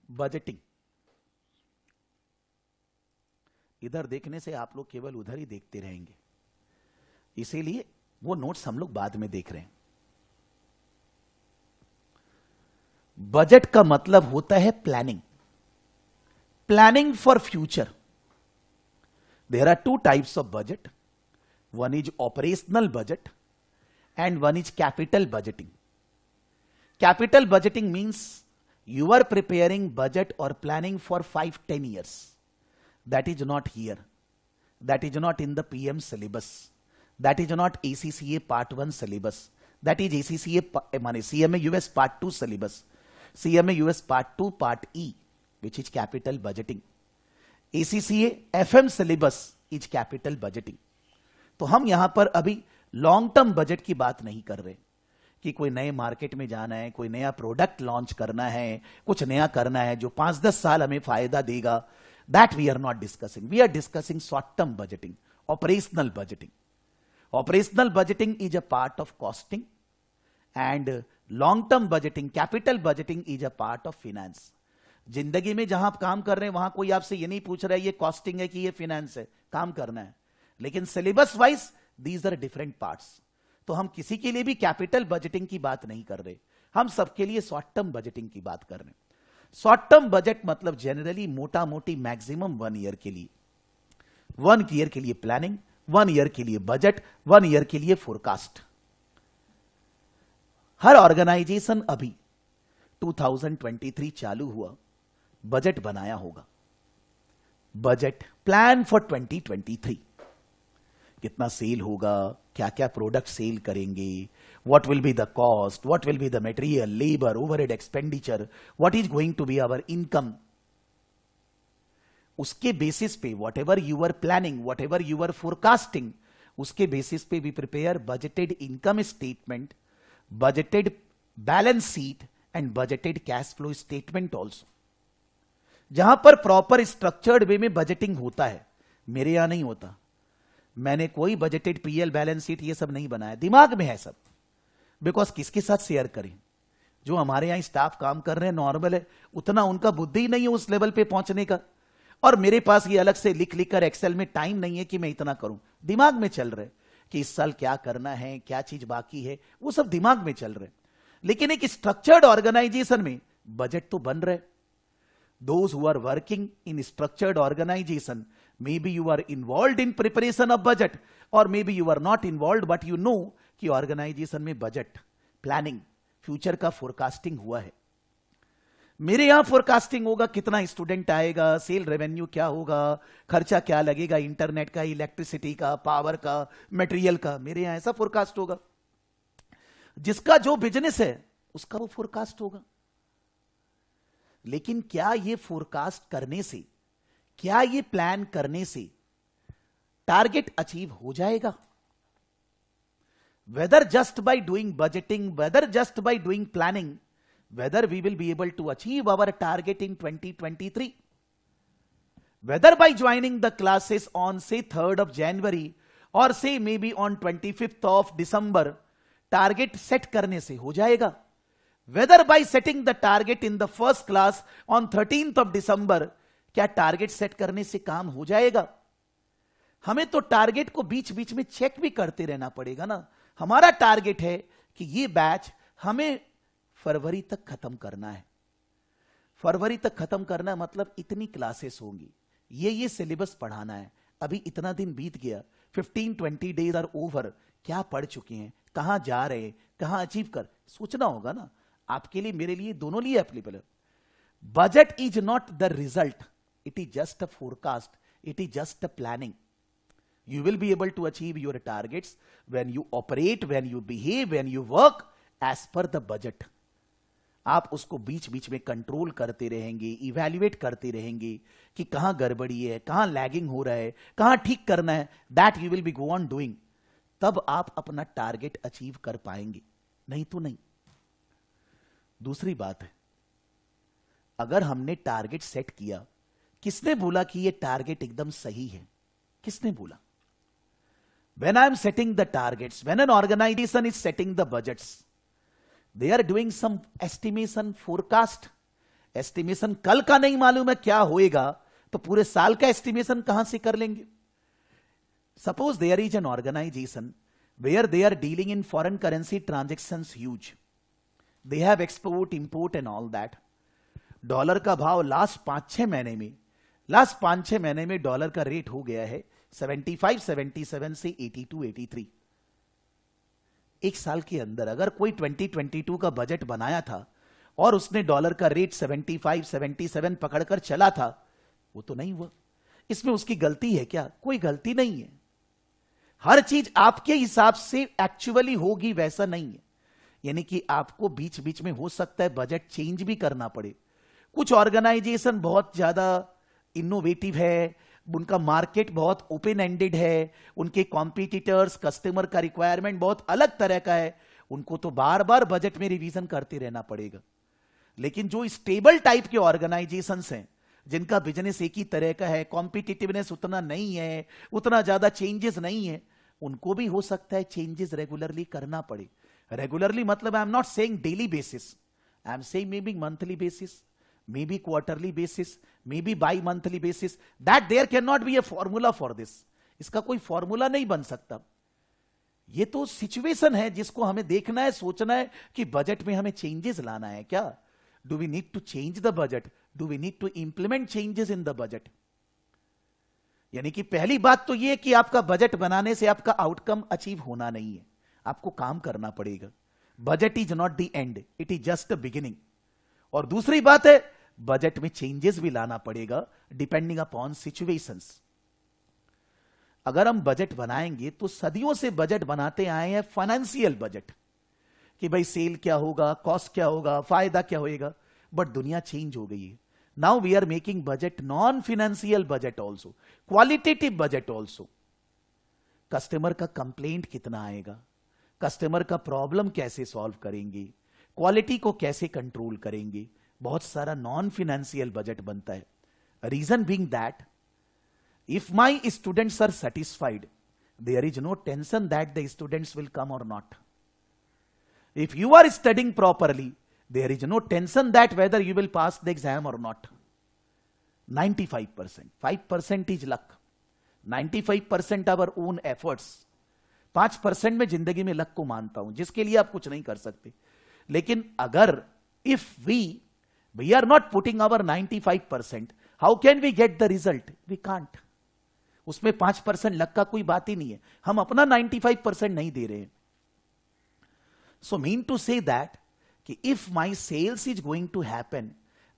Budgeting. इधर देखने से आप लोग केवल उधर ही देखते रहेंगे, इसीलिए वो नोट्स हम लोग बाद में देख रहे हैं। बजट का मतलब होता है planning, planning for future. There are two types of budget, one is operational budget and one is capital budgeting. Capital budgeting means you are preparing budget or planning for 5-10 years. That is not here. That is not in the PM syllabus. That is not ACCA Part 1 syllabus. That is ACCA CMA US Part 2 syllabus. CMA US Part 2 Part E, which is capital budgeting. ACCA FM syllabus is capital budgeting. तो हम यहां पर अभी long term budget की बात नहीं कर रहे कि कोई नए मार्केट में जाना है, कोई नया प्रोडक्ट लॉन्च करना है, कुछ नया करना है जो 5-10 साल हमें फायदा देगा। That we are not discussing. We are discussing short term budgeting, operational budgeting. Operational budgeting is a part of costing and long term budgeting, capital budgeting is a part of finance. जिंदगी में जहां आप काम कर रहे हैं वहां कोई आपसे ये नहीं पूछ रहा है ये कॉस्टिंग है कि ये फिनेंस है, काम करना है, लेकिन syllabus wise these are different parts. तो हम किसी के लिए भी कैपिटल बजटिंग की बात नहीं कर रहे, हम सबके लिए शॉर्ट टर्म बजटिंग की बात कर रहे हैं। शॉर्ट टर्म बजट मतलब जनरली मोटा मोटी मैक्सिमम 1 ईयर के लिए, 1 ईयर के लिए प्लानिंग, 1 ईयर के लिए बजट, 1 ईयर के लिए फोरकास्ट। हर ऑर्गेनाइजेशन अभी 2023 चालू हुआ, बजट बनाया होगा। बजट प्लान फॉर 2023, कितना सेल होगा, क्या क्या प्रोडक्ट सेल करेंगे, what will be the cost, what will be the material, labour, overhead expenditure, what is going to be our income. उसके बेसिस पे whatever you are planning, whatever you are forecasting, उसके basis पे we prepare budgeted income statement, budgeted balance sheet and budgeted cash flow statement also. जहां पर proper structured way में budgeting होता है, मेरे यहां नहीं होता। मैंने कोई बजटेड पीएल बैलेंस शीट ये सब नहीं बनाया, दिमाग में है सब। बिकॉज किसके साथ शेयर करें? जो हमारे यहां स्टाफ काम कर रहे हैं नॉर्मल है, उतना उनका बुद्धि ही नहीं है उस लेवल पे पहुंचने का, और मेरे पास ये अलग से लिख लिख कर एक्सेल में टाइम नहीं है कि मैं इतना करूं। दिमाग में चल रहे कि इस साल क्या करना है, क्या चीज बाकी है, वो सब दिमाग में चल रहे। लेकिन एक स्ट्रक्चर्ड ऑर्गेनाइजेशन में बजट तो बन रहे। Those who are working in structured organization, maybe you are involved in preparation of budget or maybe you are not involved, but you know कि organization में budget planning, future का forecasting हुआ है। मेरे यहां forecasting होगा, कितना स्टूडेंट आएगा, सेल रेवेन्यू क्या होगा, खर्चा क्या लगेगा, इंटरनेट का, इलेक्ट्रिसिटी का, पावर का, मटेरियल का, मेरे यहां ऐसा फोरकास्ट होगा। जिसका जो बिजनेस है उसका वो फोरकास्ट होगा। लेकिन क्या ये फोरकास्ट करने से, क्या ये प्लान करने से टारगेट अचीव हो जाएगा? Whether just by doing budgeting, whether just by doing planning, whether we will be able to achieve our target in 2023, whether by joining the classes on से 3rd of January और से maybe on 25th of December, target set करने से हो जाएगा। Whether by setting the target in the first class on 13th of December, क्या target set करने से काम हो जाएगा? हमें तो टारगेट को बीच बीच में चेक भी करते रहना पड़ेगा ना। हमारा टारगेट है कि ये बैच हमें फरवरी तक खत्म करना है। फरवरी तक खत्म करना है मतलब इतनी क्लासेस होंगी, ये सिलेबस पढ़ाना है। अभी इतना दिन बीत गया, 15-20 डेज आर ओवर। क्या पढ़ चुके हैं, कहां जा रहे हैं, कहां अचीव कर, सोचना होगा ना। आपके लिए, मेरे लिए, दोनों लिए एप्लीकेबल है। Budget is not the result, it is just a forecast, it is just a planning. You will be able to achieve your targets when you operate, when you behave, when you work as per the budget. आप उसको बीच बीच में control करते रहेंगे, evaluate करते रहेंगे कि कहां गड़बड़ी है, कहां लैगिंग हो रहा है, कहां ठीक करना है। That you will be go on doing. तब आप अपना टारगेट अचीव कर पाएंगे, नहीं तो नहीं। दूसरी बात है, अगर हमने टारगेट सेट किया, किसने बोला कि यह टारगेट एकदम सही है? किसने बोला? When I am setting the targets, when an organization is setting the budgets, they are doing some estimation, forecast. Estimation कल का नहीं मालूम है क्या होएगा, तो पूरे साल का एस्टिमेशन कहां से कर लेंगे? Suppose there is an organisation where they are dealing in foreign currency transactions huge, they have export import and all that. Dollar का भाव लास्ट 5-6 महीने में डॉलर का रेट हो गया है 75, 77 से 82, 83। एक साल के अंदर अगर कोई 2022 का बजट बनाया था और उसने डॉलर का रेट 75, 77 पकड़कर चला था, वो तो नहीं हुआ। इसमें उसकी गलती है क्या? कोई गलती नहीं है। हर चीज आपके हिसाब से एक्चुअली होगी वैसा नहीं है। यानी कि आपको बीच बीच में हो सकता है बजट चेंज भी करना पड़े। कुछ ऑर्गेनाइजेशन बहुत ज्यादा इनोवेटिव है, उनका मार्केट बहुत ओपन एंडेड है, उनके कॉम्पिटिटर्स, कस्टमर का रिक्वायरमेंट बहुत अलग तरह का है, उनको तो बार बार बजट में रिवीजन करते रहना पड़ेगा। लेकिन जो स्टेबल टाइप के ऑर्गेनाइजेशंस हैं, जिनका बिजनेस एक ही तरह का है, कॉम्पिटिटिवनेस उतना नहीं है, उतना ज्यादा चेंजेस नहीं है, उनको भी हो सकता है चेंजेस रेगुलरली करना पड़े। रेगुलरली मतलब I am not saying daily basis, I am saying maybe monthly basis, maybe quarterly basis, maybe bimonthly basis, that there cannot be a formula for this. इसका कोई formula नहीं बन सकता। ये तो situation है जिसको हमें देखना है, सोचना है कि बजट में हमें चेंजेस लाना है क्या? Do we need to change the budget? Do we need to implement changes in the budget? यानी कि पहली बात तो यह कि आपका बजट बनाने से आपका आउटकम अचीव होना नहीं है, आपको काम करना पड़ेगा। Budget is not the end, it is just the beginning. और दूसरी बात है, बजट में चेंजेस भी लाना पड़ेगा डिपेंडिंग अपॉन सिचुएशंस। अगर हम बजट बनाएंगे तो सदियों से बजट बनाते आए हैं फाइनेंशियल बजट, कि भाई सेल क्या होगा, कॉस्ट क्या होगा, फायदा क्या होएगा। बट दुनिया चेंज हो गई है। Now we are making budget non financial budget also, qualitative budget also. Customer का कंप्लेंट कितना आएगा, कस्टमर का प्रॉब्लम कैसे सॉल्व करेंगे, क्वालिटी को कैसे कंट्रोल करेंगे, बहुत सारा नॉन फाइनेंशियल बजट बनता है। Reason being that if my students are satisfied, there is no tension that the students will come or not. If you are studying properly, there is no tension that whether you will pass the exam or not. 95%, 5% is luck, 95% our own efforts. 5% में जिंदगी में luck को मानता हूं, जिसके लिए आप कुछ नहीं कर सकते। लेकिन अगर if we are not putting our 95%, how can we get the result? We can't. उसमें 5% लक का कोई बात ही नहीं है, हम अपना 95% नहीं दे रहे हैं। So mean to say that कि if my sales is going to happen,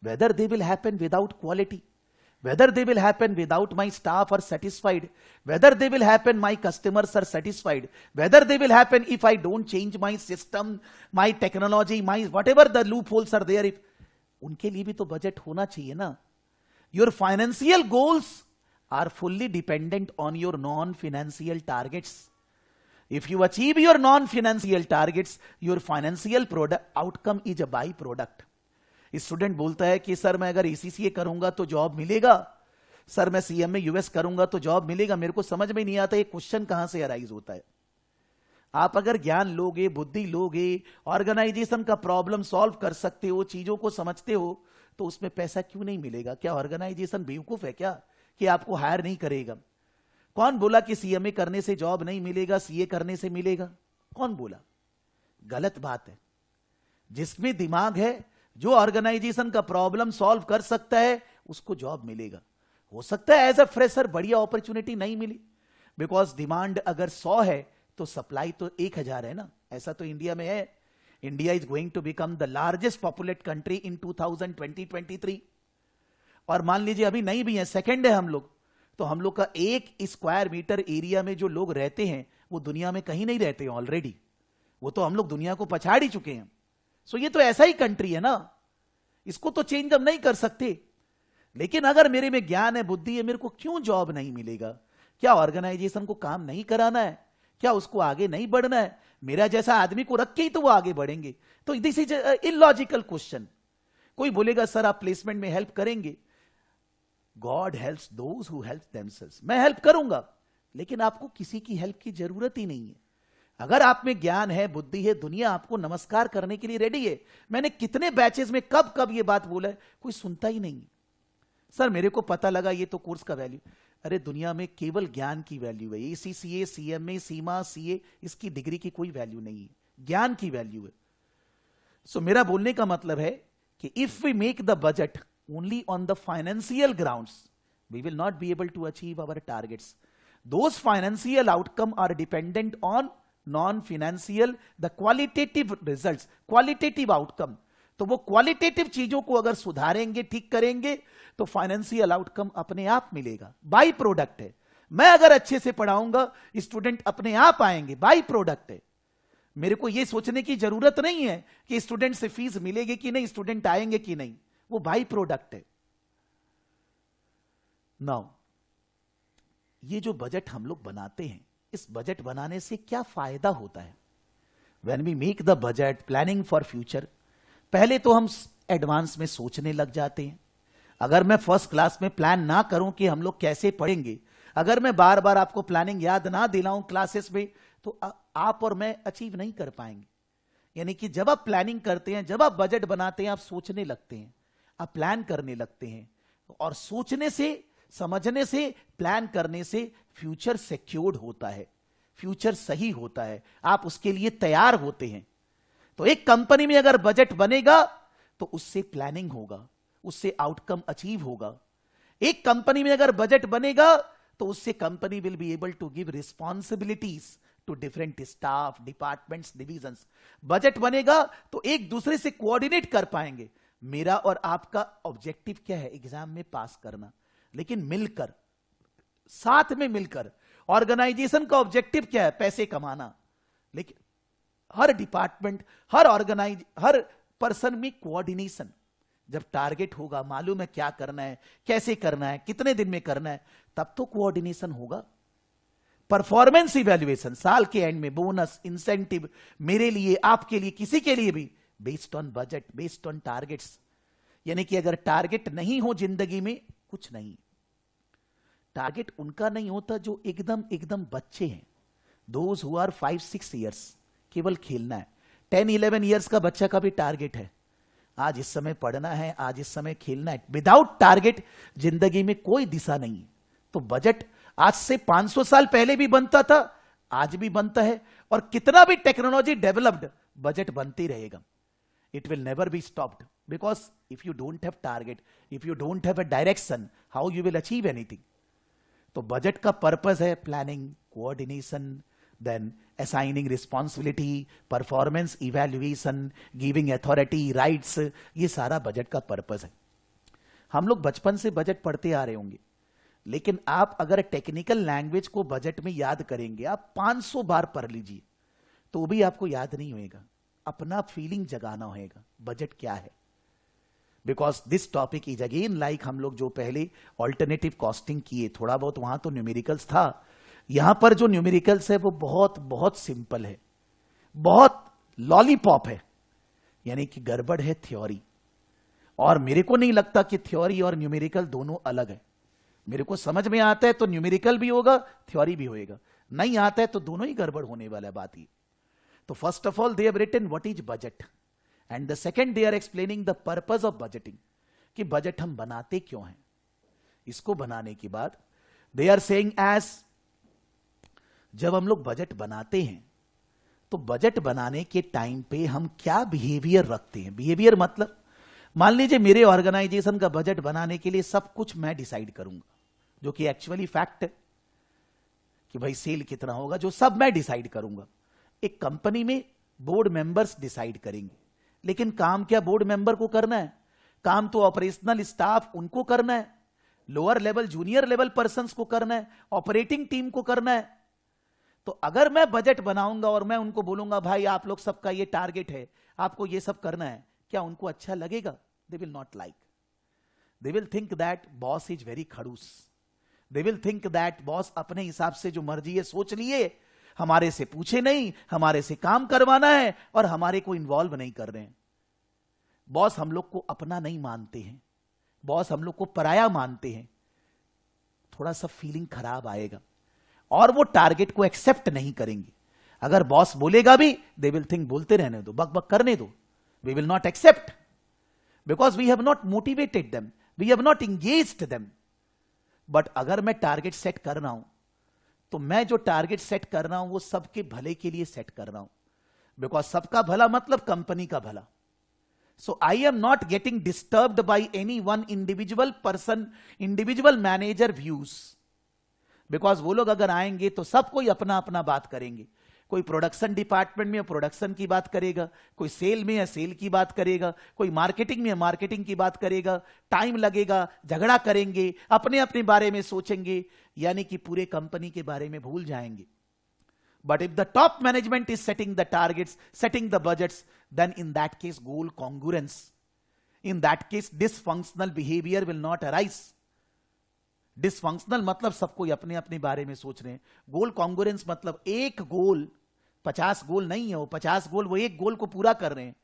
whether they will happen without quality, whether they will happen without my staff are satisfied, whether they will happen my customers are satisfied, whether they will happen if I don't change my system, my technology, my whatever the loopholes are there, if उनके लिए भी तो budget होना चाहिए ना। Your financial goals are fully dependent on your non-financial targets. If you achieve your non-financial targets, your financial product outcome is a by-product. Student बोलता है कि सर मैं अगर ECCA करूंगा तो जॉब मिलेगा, सर मैं CMA US करूंगा तो जॉब मिलेगा। मेरे को समझ में नहीं आता ये क्वेश्चन कहां से अराइज होता है। आप अगर ज्ञान लोगे, बुद्धि लोगे, ऑर्गेनाइजेशन का प्रॉब्लम सॉल्व कर सकते हो, चीजों को समझते हो, तो उसमें पैसा क्यों नहीं मिलेगा? क्या ऑर्गेनाइजेशन बेवकूफ है क्या कि आपको हायर नहीं करेगा? कौन बोला कि CMA करने से जॉब नहीं मिलेगा, CA करने से मिलेगा? कौन बोला? गलत बात है। जिसमें दिमाग है, जो ऑर्गेनाइजेशन का प्रॉब्लम सॉल्व कर सकता है, उसको जॉब मिलेगा। हो सकता है एज अ फ्रेशर बढ़िया अपॉर्चुनिटी नहीं मिली, बिकॉज डिमांड अगर 100 है तो सप्लाई तो 1000 है ना। ऐसा तो इंडिया में है। India is going to become the largest populate country in 2023। और मान लीजिए अभी नहीं भी है, सेकंड है हम लोग, तो हम लोग का 1 स्क्वायर मीटर एरिया में जो लोग रहते हैं वो दुनिया में कहीं नहीं रहते हैं ऑलरेडी। वो तो हम लोग दुनिया को पछाड़ ही चुके हैं। सो ये तो ऐसा ही कंट्री है ना, इसको तो चेंज हम नहीं कर सकते। लेकिन अगर मेरे में ज्ञान है, बुद्धि है, मेरे को क्यों जॉब नहीं मिलेगा? क्या ऑर्गेनाइजेशन को काम नहीं कराना है? क्या उसको आगे नहीं बढ़ना है? मेरा जैसा आदमी को रख के ही तो वो आगे बढ़ेंगे। तो दिस इज इलॉजिकल क्वेश्चन। कोई बोलेगा सर आप प्लेसमेंट में हेल्प करेंगे। God helps those who help themselves. मैं हेल्प करूंगा, लेकिन आपको किसी की हेल्प की जरूरत ही नहीं है। अगर आप में ज्ञान है, बुद्धि है, दुनिया आपको नमस्कार करने के लिए रेडी है। मैंने कितने बैचेस में कब कब ये बात बोला है, कोई सुनता ही नहीं। सर मेरे को पता लगा ये तो कोर्स का वैल्यू। अरे दुनिया में केवल ज्ञान की वैल्यू है। ACCA, CMA, सीमा, CA, इसकी डिग्री की कोई वैल्यू नहीं है, ज्ञान की वैल्यू है। सो मेरा बोलने का मतलब है कि if we make the budget only on the financial grounds, we will not be able to achieve our targets. Those financial outcome are dependent on non financial, the qualitative results, qualitative outcome. तो वो qualitative चीजों को अगर सुधारेंगे, ठीक करेंगे, तो financial outcome अपने आप मिलेगा, बाई प्रोडक्ट है। मैं अगर अच्छे से पढ़ाऊंगा, स्टूडेंट अपने आप आएंगे, बाई प्रोडक्ट है। मेरे को यह सोचने की जरूरत नहीं है कि स्टूडेंट से फीस मिलेगी कि नहीं, स्टूडेंट आएंगे कि नहीं, वो बाई प्रोडक्ट है। नाउ ये जो बजट हम लोग बनाते हैं, इस बजट बनाने से क्या फायदा होता है? When we make the budget, planning for future, पहले तो हम एडवांस में सोचने लग जाते हैं। अगर मैं फर्स्ट क्लास में प्लान ना करूं कि हम लोग कैसे पढ़ेंगे, अगर मैं बार बार आपको प्लानिंग याद ना दिलाऊं क्लासेस में, तो आप और मैं अचीव नहीं कर पाएंगे। यानी कि जब आप प्लानिंग करते हैं, जब आप बजट बनाते हैं, आप सोचने लगते हैं, आप प्लान करने लगते हैं। और सोचने से, समझने से, प्लान करने से फ्यूचर सिक्योर्ड होता है, फ्यूचर सही होता है, आप उसके लिए तैयार होते हैं। तो एक कंपनी में अगर बजट बनेगा तो उससे प्लानिंग होगा, उससे आउटकम अचीव होगा। एक कंपनी में अगर बजट बनेगा तो उससे company will be able to give responsibilities to different staff, departments, divisions. Budget बनेगा तो एक दूसरे से कोऑर्डिनेट कर पाएंगे। मेरा और आपका ऑब्जेक्टिव क्या है? एग्जाम में पास करना, लेकिन मिलकर, साथ में मिलकर। ऑर्गेनाइजेशन का ऑब्जेक्टिव क्या है? पैसे कमाना, लेकिन हर डिपार्टमेंट, हर पर्सन में कोऑर्डिनेशन। जब टारगेट होगा, मालूम है क्या करना है, कैसे करना है, कितने दिन में करना है, तब तो कोऑर्डिनेशन होगा। परफॉर्मेंस इवैल्यूएशन, साल के एंड में बोनस, इंसेंटिव, मेरे लिए, आपके लिए, किसी के लिए भी, based on budget, based on targets. यानी कि अगर टारगेट नहीं हो जिंदगी में, कुछ नहीं। टारगेट उनका नहीं होता जो एकदम एकदम बच्चे हैं, दोज हु आर 5-6 ईयर्स, केवल खेलना है। 10-11 ईयर्स का बच्चा का भी टारगेट है, आज इस समय पढ़ना है, आज इस समय खेलना है। विदाउट टारगेट जिंदगी में कोई दिशा नहीं। तो बजट आज से 500 साल पहले भी बनता था, आज भी बनता है, और कितना भी टेक्नोलॉजी डेवलप्ड, बजट बनते रहेगा। It will never be stopped, because if you don't have target, if you don't have a direction, how you will achieve anything? तो बजट का पर्पस है planning, coordination, then assigning responsibility, performance evaluation, giving authority, rights, ये सारा budget का purpose है। हम लोग बचपन से बजट पढ़ते आ रहे होंगे, लेकिन आप अगर टेक्निकल लैंग्वेज को बजट में याद करेंगे, आप 500 बार पढ़ लीजिए तो भी आपको याद नहीं होएगा। अपना फीलिंग जगाना होएगा, बजट क्या है। Because this topic is again like हम लोग जो पहले ऑल्टरनेटिव कॉस्टिंग किए, थोड़ा बहुत वहां तो न्यूमेरिकल्स था, यहां पर जो न्यूमेरिकल्स है वो बहुत बहुत सिंपल है, बहुत लॉलीपॉप है। यानी कि गड़बड़ है थ्योरी, और मेरे को नहीं लगता कि थ्योरी और न्यूमेरिकल दोनों अलग है। मेरे को समझ में आता है तो न्यूमेरिकल भी होगा, थ्योरी भी होएगा, नहीं आता है तो दोनों ही गड़बड़ होने वाला बात ही। तो first of all they have written what is budget, and the second they are explaining the purpose of budgeting, कि बजट हम बनाते क्यों हैं। इसको बनाने के बाद दे आर सेइंग एज, जब हम लोग बजट बनाते हैं तो बजट बनाने के टाइम पे हम क्या बिहेवियर रखते हैं। बिहेवियर मतलब, मान लीजिए मेरे ऑर्गेनाइजेशन का बजट बनाने के लिए सब कुछ मैं डिसाइड करूंगा, जो कि एक्चुअली फैक्ट है कि भाई सेल कितना होगा, जो सब मैं डिसाइड करूंगा। एक कंपनी में बोर्ड मेंबर्स डिसाइड करेंगे, लेकिन काम क्या बोर्ड मेंबर को करना है? काम तो ऑपरेशनल स्टाफ उनको करना है, lower level, junior level persons को करना है, ऑपरेटिंग टीम को करना है। तो अगर मैं बजट बनाऊंगा और मैं उनको बोलूंगा भाई आप लोग सबका ये टारगेट है, आपको ये सब करना है, क्या उनको अच्छा लगेगा? They will not like. They will think that boss is very खड़ूस, they will think that boss अपने हिसाब से जो मर्जी है सोच लिए, हमारे से पूछे नहीं, हमारे से काम करवाना है और हमारे को इन्वॉल्व नहीं कर रहे हैं। बॉस हम लोग को अपना नहीं मानते हैं, बॉस हम लोग को पराया मानते हैं। थोड़ा सा फीलिंग खराब आएगा और वो टारगेट को एक्सेप्ट नहीं करेंगे। अगर बॉस बोलेगा भी, दे विल थिंक बोलते रहने दो, बक बक करने दो, we will not accept, because we have not motivated them, we have not engaged them. But अगर मैं टारगेट सेट कर रहा हूं, तो मैं जो टारगेट सेट कर रहा हूं वो सबके भले के लिए सेट कर रहा हूं, बिकॉज सबका भला मतलब कंपनी का भला. So I am not getting disturbed by any one individual person, individual manager views. Because वो लोग अगर आएंगे तो सब कोई अपना अपना बात करेंगे. कोई प्रोडक्शन डिपार्टमेंट में प्रोडक्शन की बात करेगा, कोई सेल में या सेल की बात करेगा, कोई मार्केटिंग में मार्केटिंग की बात करेगा. टाइम लगेगा, झगड़ा करेंगे, अपने अपने बारे में सोचेंगे, यानी कि पूरे कंपनी के बारे में भूल जाएंगे. But if the top management is setting the targets, setting the budgets, then in that case, goal congruence. In that case, dysfunctional behavior will not arise. Dysfunctional मतलब सब कोई अपने अपने बारे में सोच रहे हैं. गोल कॉन्ग्रुएंस मतलब एक गोल, 50 गोल नहीं है वो, 50 गोल वो एक गोल को पूरा कर रहे हैं.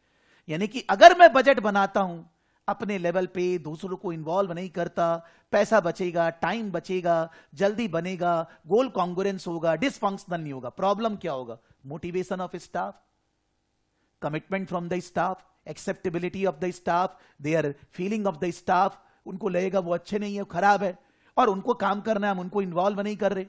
यानी कि अगर मैं बजट बनाता हूं अपने लेवल पे, दूसरों को इन्वॉल्व नहीं करता, पैसा बचेगा, टाइम बचेगा, जल्दी बनेगा, गोल कॉन्ग्रुएंस होगा, डिसफंक्शनल नहीं होगा. प्रॉब्लम क्या होगा? Motivation of staff, commitment from the staff, acceptability of the staff, their feeling of the staff. उनको लगेगा वो अच्छे नहीं है, खराब है, और उनको काम करना है, हम उनको इन्वॉल्व नहीं कर रहे.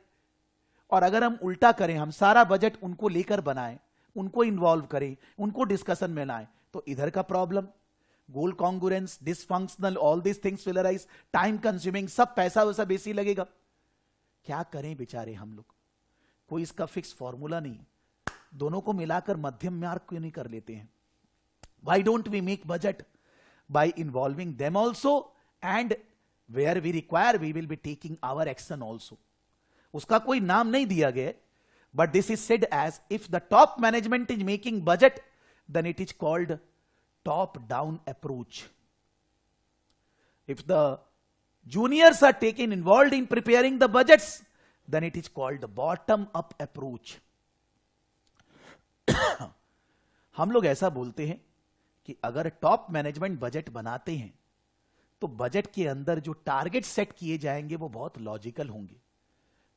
और अगर हम उल्टा करें, हम सारा बजट उनको लेकर बनाएं, उनको इन्वॉल्व करें, उनको डिस्कशन में लाएं, तो इधर का problem, goal congruence, dysfunctional, all this things will arise, time consuming, सब पैसा वैसा बेसी लगेगा. क्या करें बेचारे हम लोग? कोई इसका फिक्स फॉर्मूला नहीं. दोनों को मिलाकर मध्यम मार्ग क्यों नहीं कर लेते हैं? Why don't we make budget by involving them also, and where we require we will be taking our action also. उसका कोई नाम नहीं दिया गया, but this is said as if the top management is making budget, then it is called top down approach. If the juniors are taken involved in preparing the budgets, then it is called the bottom up approach. हम लोग ऐसा बोलते हैं कि अगर top management budget बनाते हैं तो बजट के अंदर जो टारगेट सेट किए जाएंगे वो बहुत लॉजिकल होंगे,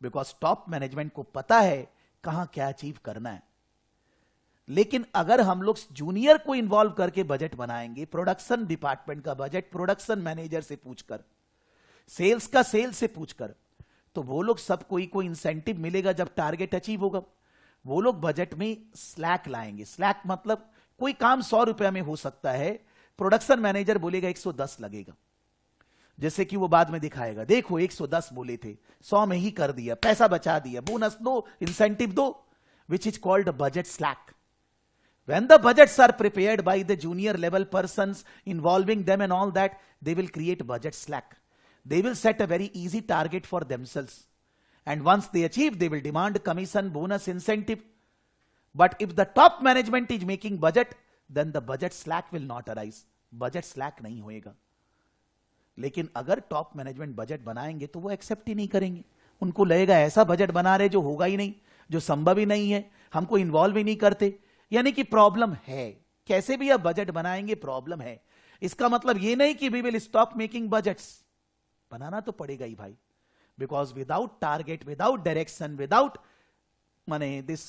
बिकॉज टॉप मैनेजमेंट को पता है कहां क्या अचीव करना है. लेकिन अगर हम लोग जूनियर को इन्वॉल्व करके बजट बनाएंगे, प्रोडक्शन डिपार्टमेंट का बजट प्रोडक्शन मैनेजर से पूछकर, सेल्स का सेल्स से पूछकर, तो वो लोग सब कोई इंसेंटिव मिलेगा जब टारगेट अचीव होगा. वो लोग बजट में स्लैक लाएंगे. स्लैक मतलब कोई काम 100 रुपया में हो सकता है, प्रोडक्शन मैनेजर बोलेगा 110 लगेगा, जैसे कि वो बाद में दिखाएगा, देखो 110 बोले थे, 100 में ही कर दिया, पैसा बचा दिया, बोनस दो, इंसेंटिव दो, which is called budget slack. When the budgets are prepared by the junior level persons, involving them and all that, they will create budget slack. They will set a very easy target for themselves. And once they achieve, they will demand commission, bonus, incentive. But if the top management is making budget, then the budget slack will not arise. Budget slack नहीं होएगा. लेकिन अगर top management budget बनाएंगे तो वो accept ही नहीं करेंगे. उनको लगेगा ऐसा बजट बना रहे जो होगा ही नहीं, जो संभव ही नहीं है, हमको इन्वॉल्व ही नहीं करते. यानी कि प्रॉब्लम है. कैसे भी आप बजट बनाएंगे प्रॉब्लम है. इसका मतलब ये नहीं कि we will stop making budgets. बनाना तो पड़ेगा ही भाई, because without target, without direction, without माने this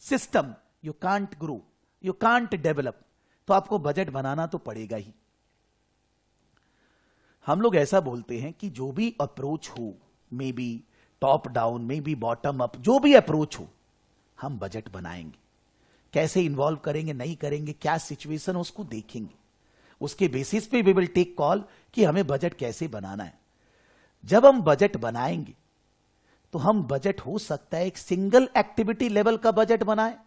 system, you can't grow, you can't develop. तो आपको बजट बनाना तो पड़ेगा ही. हम लोग ऐसा बोलते हैं कि जो भी अप्रोच हो, may be top down, may be bottom up, जो भी अप्रोच हो, हम बजट बनाएंगे. कैसे इन्वॉल्व करेंगे, नहीं करेंगे, क्या सिचुएशन हो, उसको देखेंगे. उसके बेसिस पे वी विल टेक कॉल कि हमें बजट कैसे बनाना है. जब हम बजट बनाएंगे तो हम बजट हो सकता है एक सिंगल एक्टिविटी लेवल का बजट बनाए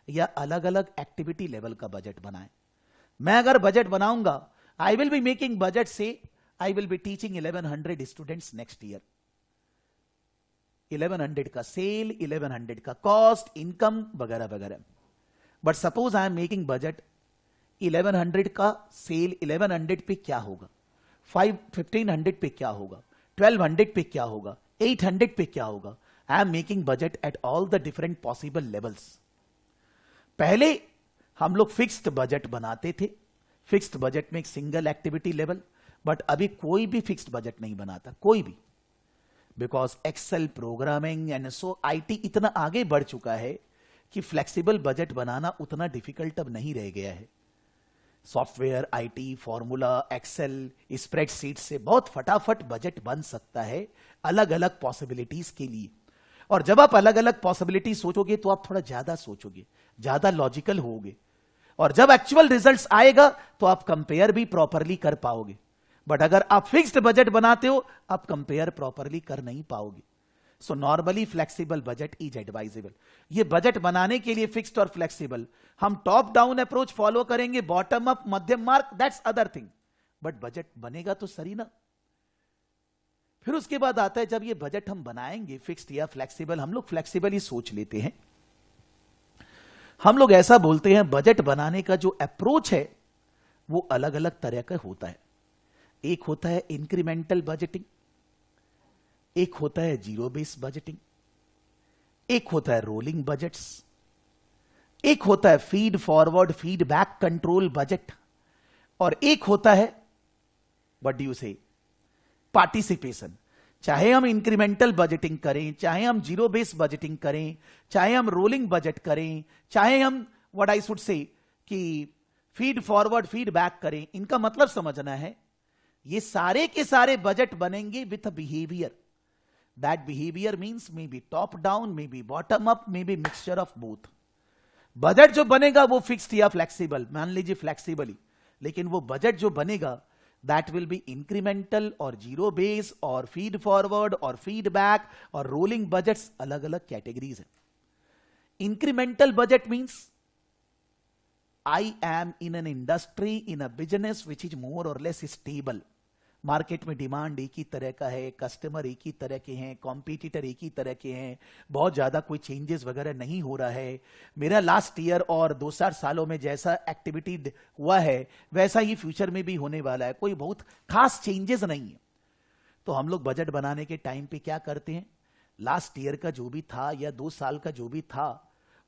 या अलग अलग एक्टिविटी लेवल का बजट बनाए. मैं अगर बजट बनाऊंगा, I will be making budget से I will be teaching 1100 students next year. 1100 का सेल, 1100 का कॉस्ट, इनकम वगैरह वगैरह. But suppose I am making budget 1100 का सेल, 1100 पे क्या होगा, 1500 पे क्या होगा, 1200 पे क्या होगा, 800 पे क्या होगा. आई am making budget at all the different possible levels. पहले हम लोग फिक्स्ड बजट बनाते थे, फिक्स्ड बजट में एक सिंगल एक्टिविटी लेवल. बट अभी कोई भी फिक्स्ड बजट नहीं बनाता, कोई भी, because Excel, programming and so IT इतना आगे बढ़ चुका है कि फ्लेक्सिबल बजट बनाना उतना डिफिकल्ट अब नहीं रह गया है। Software, IT, formula, Excel, spreadsheet से बहुत फटाफट बजट बन सकता है अलग अलग पॉसिबिलिटीज के लिए। और जब आप अलग अलग पॉसिबिलिटी सोचोगे तो आप थोड़ा ज्यादा सोचोगे, ज्यादा लॉजिकल होगे, और जब एक्चुअल रिजल्ट्स आएगा तो आप कंपेयर भी प्रॉपरली कर पाओगे। बट अगर आप फिक्स्ड बजट बनाते हो, आप कंपेयर प्रॉपरली कर नहीं पाओगे। So normally flexible budget is advisable. ये बजट बनाने के लिए फिक्स्ड और फ्लेक्सिबल, हम टॉप डाउन अप्रोच फॉलो करेंगे, बॉटम अप, मध्यम mark, that's other thing, but budget बनेगा तो सही ना। फिर उसके बाद आता है जब ये बजट हम बनाएंगे फिक्स्ड या फ्लेक्सिबल, हम लोग फ्लेक्सिबल ही सोच लेते हैं। हम लोग ऐसा बोलते हैं बजट बनाने का जो अप्रोच है वो अलग अलग तरह का होता है। एक होता है इंक्रीमेंटल बजटिंग, एक होता है जीरो बेस बजटिंग, एक होता है रोलिंग बजट्स, एक होता है feed forward feedback control budget, और एक होता है व्हाट डू यू से पार्टिसिपेशन। चाहे हम इंक्रीमेंटल बजटिंग करें, चाहे हम जीरो बेस बजटिंग करें, चाहे हम रोलिंग बजट करें, चाहे हम व्हाट आई शुड से कि फीड फॉरवर्ड फीडबैक करें, इनका मतलब समझना है ये सारे के सारे बजट बनेंगे with a behaviour. That behaviour means may be top down, may be bottom up, may be mixture of both. Budget जो बनेगा वो फिक्स्ड या फ्लेक्सिबल, मान लीजिए फ्लेक्सिबल ही, लेकिन वो बजट जो बनेगा दैट विल बी इंक्रीमेंटल और जीरो बेस और फीड फॉरवर्ड और फीडबैक और रोलिंग बजट्स, अलग अलग कैटेगरीज है। Incremental budget means I am in an industry, in a business which is more or less stable. Market में डिमांड एक ही तरह का है, कस्टमर एक ही तरह के हैं, कॉम्पिटिटर एक ही तरह के हैं, बहुत ज्यादा कोई चेंजेस वगैरह नहीं हो रहा है। मेरा लास्ट ईयर और 2-4 सालों में जैसा एक्टिविटी हुआ है वैसा ही फ्यूचर में भी होने वाला है, कोई बहुत खास चेंजेस नहीं है। तो हम लोग बजट बनाने के टाइम पे क्या करते हैं, लास्ट ईयर का जो भी था या 2 साल का जो भी था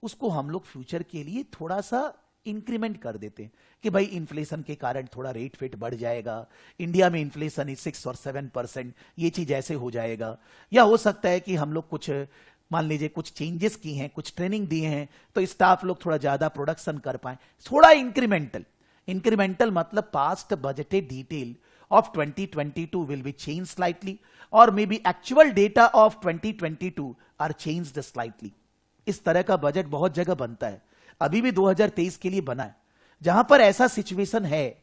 उसको हम लोग फ्यूचर के लिए थोड़ा सा इंक्रीमेंट कर देते हैं कि भाई इन्फ्लेशन के कारण थोड़ा रेट फिट बढ़ जाएगा, इंडिया में इन्फ्लेशन 6 और 7%, ये चीज ऐसे हो जाएगा। या हो सकता है कि हम लोग कुछ मान लीजिए कुछ चेंजेस की हैं, कुछ ट्रेनिंग दी हैं तो स्टाफ लोग थोड़ा ज्यादा प्रोडक्शन कर पाए, थोड़ा इंक्रीमेंटल। इंक्रीमेंटल मतलब past budgeted detail of 2022 will be change slightly और may be actual data of 2022 are changed slightly. इस तरह का बजट बहुत जगह बनता है, अभी भी 2023 के लिए बना है। जहां पर ऐसा सिचुएशन है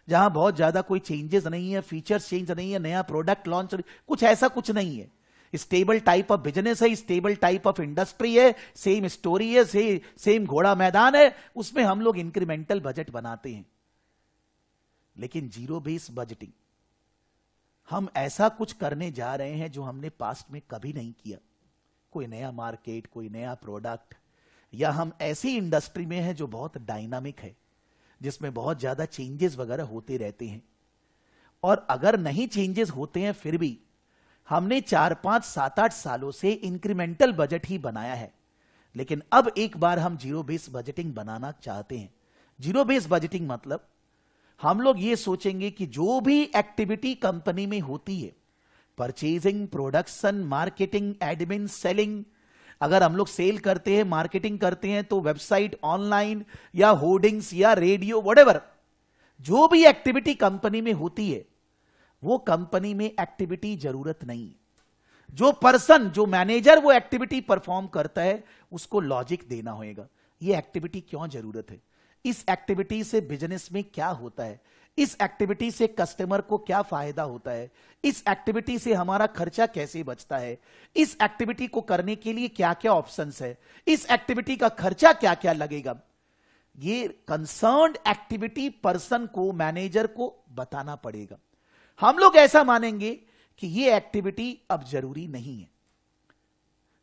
जहां बहुत ज्यादा कोई चेंजेस नहीं है, फीचर्स चेंज नहीं है, नया प्रोडक्ट लॉन्च, कुछ ऐसा कुछ नहीं है, स्टेबल टाइप ऑफ बिजनेस है, स्टेबल टाइप ऑफ इंडस्ट्री है, सेम स्टोरी है, सेम घोड़ा मैदान है, उसमें हम लोग इंक्रीमेंटल बजट बनाते हैं। लेकिन जीरो बेस बजटिंग, हम ऐसा कुछ करने जा रहे हैं जो हमने पास्ट में कभी नहीं किया। कोई नया मार्केट, कोई नया प्रोडक्ट, या हम ऐसी इंडस्ट्री में हैं जो बहुत डायनामिक है, जिसमें बहुत ज्यादा चेंजेस वगैरह होते रहते हैं। और अगर नहीं चेंजेस होते हैं फिर भी हमने 4, 5, 7, 8 सालों से इंक्रीमेंटल बजट ही बनाया है। लेकिन अब एक बार हम जीरो बेस बजटिंग बनाना चाहते हैं। जीरो बेस बजटिंग मतलब हम लोग ये सोचेंगे कि जो भी एक्टिविटी कंपनी में होती है, purchasing, production, marketing, admin, selling, अगर हम लोग सेल करते हैं, मार्केटिंग करते हैं तो वेबसाइट, ऑनलाइन या होर्डिंग्स या रेडियो, व्हाटएवर, जो भी एक्टिविटी कंपनी में होती है वो कंपनी में एक्टिविटी जरूरत नहीं। जो पर्सन, जो मैनेजर वो एक्टिविटी परफॉर्म करता है उसको लॉजिक देना होगा, ये एक्टिविटी क्यों जरूरत है, इस एक्टिविटी से बिजनेस में क्या होता है, इस एक्टिविटी से कस्टमर को क्या फायदा होता है, इस एक्टिविटी से हमारा खर्चा कैसे बचता है, इस एक्टिविटी को करने के लिए क्या क्या ऑप्शंस है, इस एक्टिविटी का खर्चा क्या क्या लगेगा। ये कंसर्न्ड एक्टिविटी पर्सन को, मैनेजर को बताना पड़ेगा। हम लोग ऐसा मानेंगे कि ये एक्टिविटी अब जरूरी नहीं है,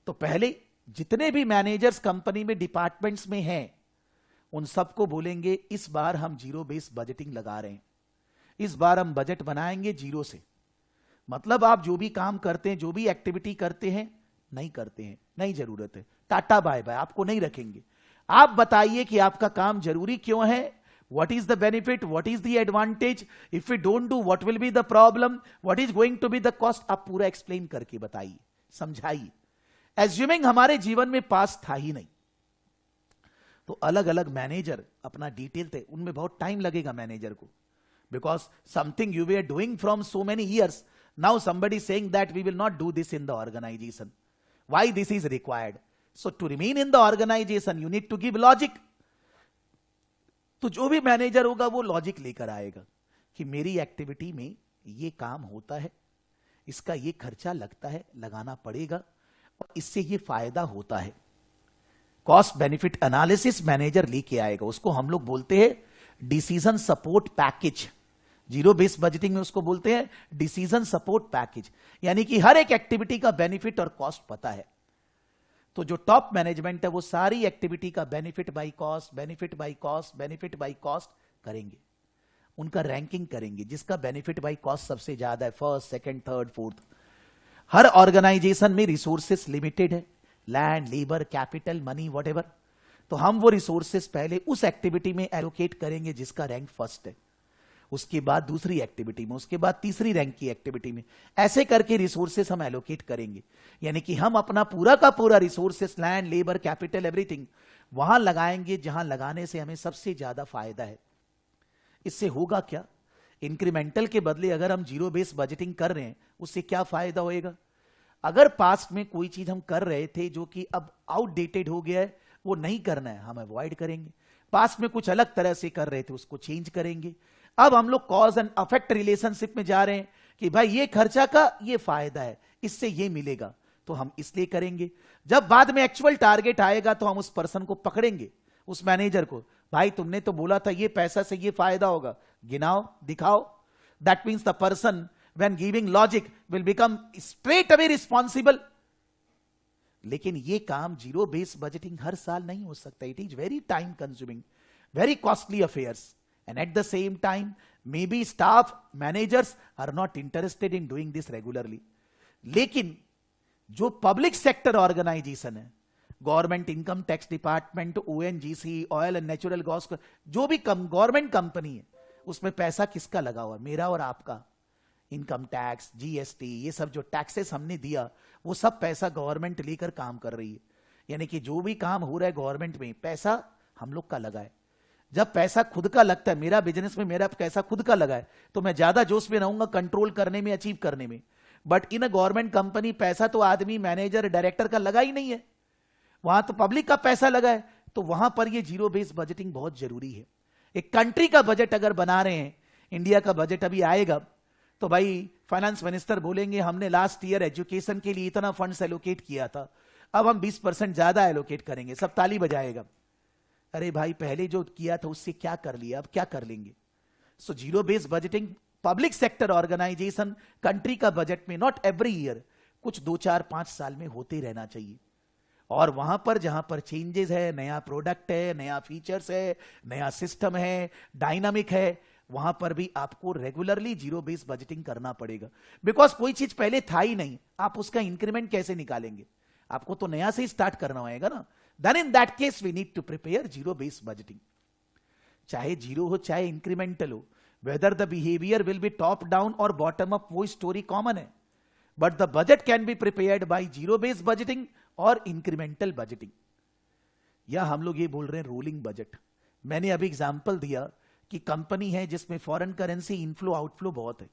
तो पहले जितने भी मैनेजर्स कंपनी में, डिपार्टमेंट्स में हैं, उन सबको बोलेंगे इस बार हम जीरो बेस बजटिंग लगा रहे हैं, इस बार हम बजट बनाएंगे जीरो से। मतलब आप जो भी काम करते हैं, जो भी एक्टिविटी करते हैं, नहीं करते हैं, नहीं जरूरत है, टाटा बाय बाय, आपको नहीं रखेंगे। आप बताइए कि आपका काम जरूरी क्यों है, what is the benefit, what is the advantage, if we don't do what will be the problem, what is going to be the cost. आप पूरा एक्सप्लेन करके बताइए, समझाइए। एज्यूमिंग हमारे जीवन में पास था ही नहीं, तो अलग अलग मैनेजर अपना डिटेल थे, उनमें बहुत टाइम लगेगा मैनेजर को, because something you way doing from so many years, now somebody saying that we will not do this in the organization. Why this is required? So to remain in the organization you need to give logic. तो जो भी manager होगा वो logic लेकर आएगा कि मेरी activity में ये काम होता है, इसका ये खर्चा लगता है, लगाना पड़ेगा और इससे ये फायदा होता है। कॉस्ट बेनिफिट एनालिसिस मैनेजर लेके आएगा, उसको हम लोग बोलते हैं decision support package. Zero based budgeting में उसको बोलते हैं डिसीजन सपोर्ट पैकेज, यानी कि हर एक एक्टिविटी का बेनिफिट और कॉस्ट पता है। तो जो टॉप मैनेजमेंट है वो सारी एक्टिविटी का benefit by cost, benefit by cost, benefit by cost करेंगे, उनका रैंकिंग करेंगे, जिसका बेनिफिट बाई कॉस्ट सबसे ज्यादा है, फर्स्ट, सेकंड, थर्ड, फोर्थ। हर ऑर्गेनाइजेशन में रिसोर्सेस लिमिटेड है, land, labour, capital, money, whatever. तो हम वो रिसोर्सेस पहले उस एक्टिविटी में एलोकेट करेंगे जिसका रैंक फर्स्ट है, उसके बाद दूसरी एक्टिविटी में, उसके बाद तीसरी रैंक की एक्टिविटी में, ऐसे करके रिसोर्सेस हम एलोकेट करेंगे। यानी कि हम अपना पूरा का पूरा resources, land, labour, capital, everything वहां लगाएंगे जहां लगाने से हमें सबसे ज्यादा फायदा है। इससे होगा क्या, इंक्रीमेंटल के बदले अगर हम जीरो बेस्ड बजटिंग कर रहे हैं उससे क्या फायदा होएगा। अगर पास्ट में कोई चीज हम कर रहे थे जो कि अब आउटडेटेड हो गया है, वो नहीं करना है, हम अवॉइड करेंगे। पास्ट में कुछ अलग तरह से कर रहे थे, उसको चेंज करेंगे। अब हम लोग कॉज एंड अफेक्ट रिलेशनशिप में जा रहे हैं कि भाई ये खर्चा का ये फायदा है, इससे ये मिलेगा, तो हम इसलिए करेंगे। जब बाद में एक्चुअल टारगेट आएगा तो हम उस पर्सन को पकड़ेंगे, उस मैनेजर को, भाई तुमने तो बोला था ये पैसा से ये फायदा होगा, गिनाओ, दिखाओ। That means the person when giving logic will become straight away responsible. लेकिन ये काम जीरो बेस्ड बजटिंग हर साल नहीं हो सकता, it is very time consuming, very costly affairs, and at the same time maybe staff managers are not interested in doing this regularly. लेकिन जो public sector organisation है, government income tax department, ONGC, oil and natural gas, जो भी government company है, उसमें पैसा किसका लगा हुआ, मेरा और आपका। इनकम टैक्स, जीएसटी, ये सब जो टैक्सेस हमने दिया वो सब पैसा गवर्नमेंट लेकर काम कर रही है। यानी कि जो भी काम हो रहा है गवर्नमेंट में, पैसा हम लोग का लगा है। जब पैसा खुद का लगता है, मेरा बिजनेस में मेरा पैसा खुद का लगा है, तो मैं ज्यादा जोश में रहूंगा कंट्रोल करने में, अचीव करने में। But in a government company पैसा तो आदमी, मैनेजर, डायरेक्टर का लगा ही नहीं है, वहां तो पब्लिक का पैसा लगा है। तो वहां पर ये जीरो बेस्ड बजटिंग बहुत जरूरी है। एक कंट्री का बजट अगर बना रहे हैं, इंडिया का बजट अभी आएगा, तो भाई फाइनेंस मिनिस्टर बोलेंगे हमने लास्ट ईयर एजुकेशन के लिए इतना फंड्स एलोकेट किया था, अब हम 20% ज्यादा एलोकेट करेंगे, सब ताली बजाएगा। अरे भाई पहले जो किया था उससे क्या कर लिया, अब क्या कर लेंगे। So zero based budgeting public sector organisation country का बजट में नॉट एवरी ईयर, कुछ 2, 4, 5 साल में होते रहना चाहिए। और वहां पर जहां पर चेंजेस है, नया प्रोडक्ट है, नया फीचर्स है, नया सिस्टम है, डायनामिक है, वहां पर भी आपको रेगुलरली जीरो बेस्ड बजटिंग करना पड़ेगा। बिकॉज कोई चीज पहले था ही नहीं, आप उसका इंक्रीमेंट कैसे निकालेंगे, आपको तो नया से ही स्टार्ट करना होगा ना। Then in that case we need to prepare zero based budgeting. चाहे जीरो हो चाहे इंक्रीमेंटल हो, whether the behavior will be top down or bottom up, वो स्टोरी कॉमन है। But the budget can be prepared by zero based budgeting और incremental budgeting। या हम लोग ये बोल रहे हैं रोलिंग बजट। मैंने अभी एग्जांपल दिया कि कंपनी है जिसमें फॉरेन करेंसी इनफ्लो आउटफ्लो बहुत है।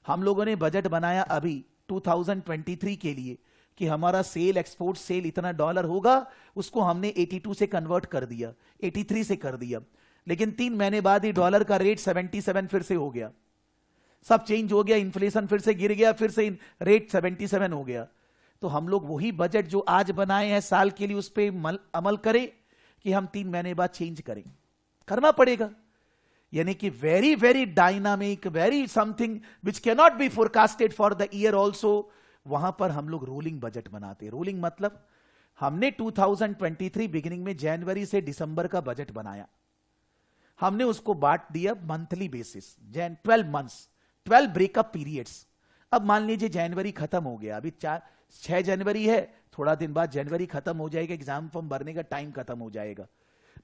हम लोगों ने बजट बनाया अभी 2023 के लिए कि हमारा सेल, एक्सपोर्ट सेल इतना डॉलर होगा, उसको हमने 82 से कन्वर्ट कर दिया, 83 से कर दिया। लेकिन 3 महीने बाद ही डॉलर का रेट 77 फिर से हो गया, सब चेंज हो गया, इन्फ्लेशन फिर से गिर गया, फिर से रेट 77 हो गया। तो हम लोग वही बजट जो आज बनाए हैं साल के लिए उस पर अमल करें कि हम 3 महीने बाद चेंज करें, करना पड़ेगा। यानी कि very very dynamic, very something which can not be forecasted for the year also, वहां पर हम लोग रोलिंग बजट बनाते हैं। रोलिंग मतलब हमने 2023 बिगिनिंग में जनवरी से दिसंबर का बजट बनाया, हमने उसको बांट दिया monthly basis, 12 months, 12 breakup periods. अब मान लीजिए जनवरी खत्म हो गया, अभी 6 जनवरी है, थोड़ा दिन बाद जनवरी खत्म हो जाएगा, एग्जाम फॉर्म भरने का टाइम खत्म हो जाएगा।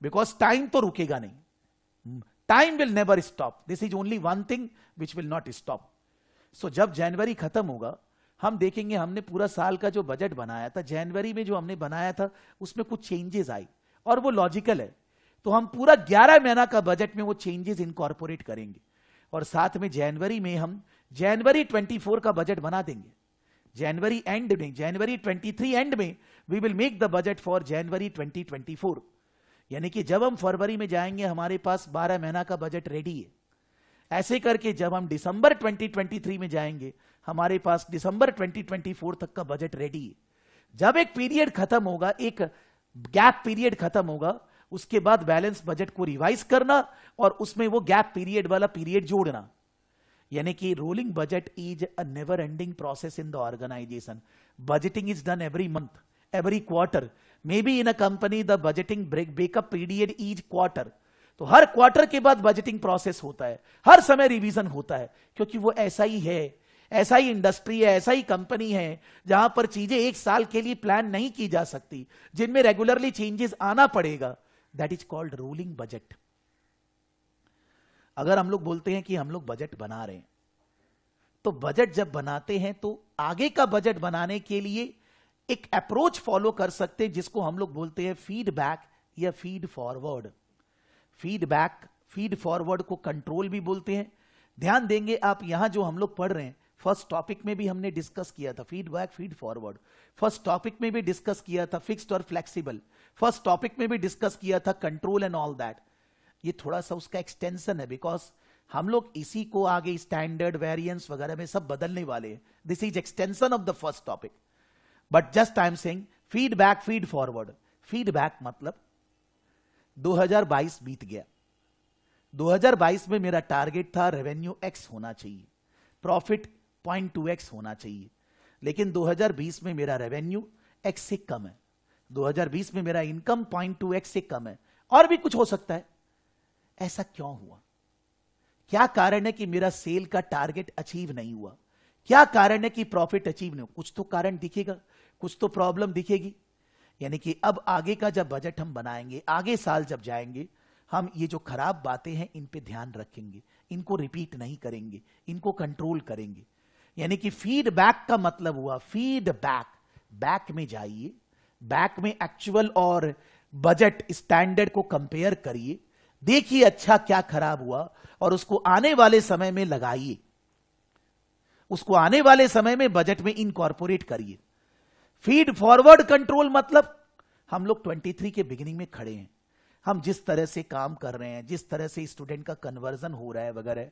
बिकॉज टाइम तो रुकेगा नहीं, time will never stop, this is only one thing which will not stop. So जब जनवरी खत्म होगा हम देखेंगे हमने पूरा साल का जो बजट बनाया था, जनवरी में जो हमने बनाया था उसमें कुछ चेंजेस आई और वो लॉजिकल है, तो हम पूरा 11 महीना का बजट में वो चेंजेस इनकॉर्पोरेट करेंगे और साथ में जनवरी में हम जनवरी 24 का बजट बना देंगे। जनवरी एंड में, जनवरी 23 एंड में we will make the budget for January 2024। यानी कि जब हम फरवरी में जाएंगे हमारे पास 12 महीना का बजट रेडी है। ऐसे करके जब हम दिसंबर 2023 में जाएंगे हमारे पास दिसंबर 2024 तक का बजट रेडी है। जब एक पीरियड खत्म होगा, एक गैप पीरियड खत्म होगा, उसके बाद बैलेंस बजट को रिवाइज करना और उसमें वो गैप पीरियड वाला पीरियड जोड़ना। यानी कि rolling budget is a never ending process in the organization. Budgeting is done every month, every quarter, maybe in a company the budgeting breakup period is quarter. तो हर quarter के बाद budgeting process होता है, हर समय revision होता है, क्योंकि वो ऐसा ही है, ऐसा ही इंडस्ट्री है, ऐसा ही कंपनी है जहां पर चीजें एक साल के लिए प्लान नहीं की जा सकती, जिनमें रेगुलरली चेंजेस आना पड़ेगा। That is called rolling budget. अगर हम लोग बोलते हैं कि हम लोग बजट बना रहे हैं, तो बजट जब बनाते हैं तो आगे का बजट बनाने के लिए एक अप्रोच फॉलो कर सकते हैं जिसको हम लोग बोलते हैं फीडबैक या feed forward. Feedback, feed forward को कंट्रोल भी बोलते हैं। ध्यान देंगे आप, यहां जो हम लोग पढ़ रहे हैं फर्स्ट टॉपिक में भी हमने डिस्कस किया था feedback, feed forward. First topic में भी डिस्कस किया था फिक्स्ड और फ्लेक्सिबल। फर्स्ट टॉपिक में भी डिस्कस किया था कंट्रोल एंड ऑल दैट। ये थोड़ा सा उसका एक्सटेंशन है, बिकॉज हम लोग इसी को आगे स्टैंडर्ड, वेरिएंस वगैरह में सब बदलने वाले हैं। This is extension of the first topic, but just I am saying feedback, feed forward. Feedback मतलब 2022 बीत गया, 2022 में मेरा टारगेट था रेवेन्यू x होना चाहिए, प्रॉफिट 0.2x होना चाहिए, लेकिन 2020 में मेरा रेवेन्यू x से कम है, 2020 में मेरा इनकम 0.2x से कम है, और भी कुछ हो सकता है। ऐसा क्यों हुआ? क्या कारण है कि मेरा सेल का टारगेट अचीव नहीं हुआ? क्या कारण है कि प्रॉफिट अचीव नहीं हुआ? कुछ तो कारण दिखेगा, कुछ तो प्रॉब्लम दिखेगी। यानी कि अब आगे का जब बजट हम बनाएंगे, आगे साल जब जाएंगे, हम ये जो खराब बातें हैं इन पे ध्यान रखेंगे, इनको रिपीट नहीं करेंगे, इनको कंट्रोल करेंगे। यानी कि फीडबैक का मतलब हुआ फीडबैक, बैक में जाइए, बैक में एक्चुअल और बजट स्टैंडर्ड को कंपेयर करिए, देखिए अच्छा क्या खराब हुआ और उसको आने वाले समय में लगाइए, उसको आने वाले समय में बजट में इनकॉर्पोरेट करिए। फीड फॉरवर्ड कंट्रोल मतलब हम लोग 23 के बिगिनिंग में खड़े हैं, हम जिस तरह से काम कर रहे हैं, जिस तरह से स्टूडेंट का कन्वर्जन हो रहा है वगैरह,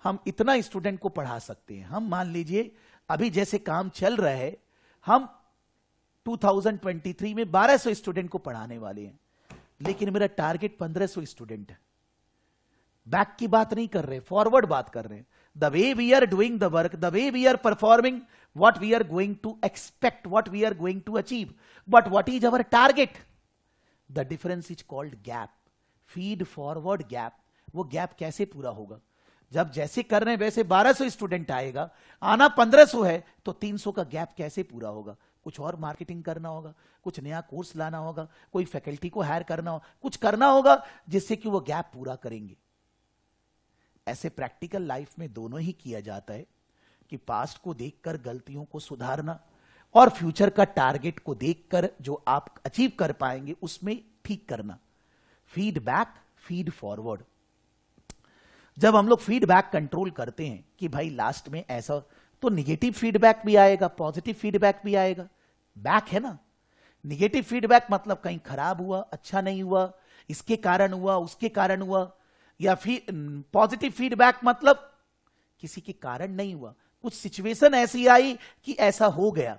हम इतना स्टूडेंट को पढ़ा सकते हैं। हम मान लीजिए अभी जैसे काम चल रहा है, हम 2023 में 1200 स्टूडेंट को पढ़ाने वाले हैं, लेकिन मेरा टारगेट 1500 स्टूडेंट है। बैक की बात नहीं कर रहे, फॉरवर्ड बात कर रहे हैं। The way we are doing the work, the way we are performing, what we are going to expect, what we are going to achieve, but what is our target? The difference is called gap, feed forward gap. वो gap कैसे पूरा होगा? जब जैसे कर रहे हैं वैसे 1200 स्टूडेंट आएगा, आना 1500 है, तो 300 का गैप कैसे पूरा होगा? कुछ और मार्केटिंग करना होगा, कुछ नया कोर्स लाना होगा, कोई फैकल्टी को हायर करना होगा, कुछ करना होगा जिससे कि वो गैप पूरा करेंगे। ऐसे प्रैक्टिकल लाइफ में दोनों ही किया जाता है कि पास्ट को देखकर गलतियों को सुधारना और फ्यूचर का टारगेट को देखकर जो आप अचीव कर पाएंगे उसमें ठीक करना। Feedback, feed forward. जब हम लोग फीडबैक कंट्रोल करते हैं कि भाई लास्ट में ऐसा, तो निगेटिव फीडबैक भी आएगा, पॉजिटिव फीडबैक भी आएगा। बैक है ना, निगेटिव फीडबैक मतलब कहीं खराब हुआ, अच्छा नहीं हुआ, इसके कारण हुआ, उसके कारण हुआ। या फिर पॉजिटिव फीडबैक मतलब किसी के कारण नहीं हुआ, कुछ सिचुएशन ऐसी आई कि ऐसा हो गया।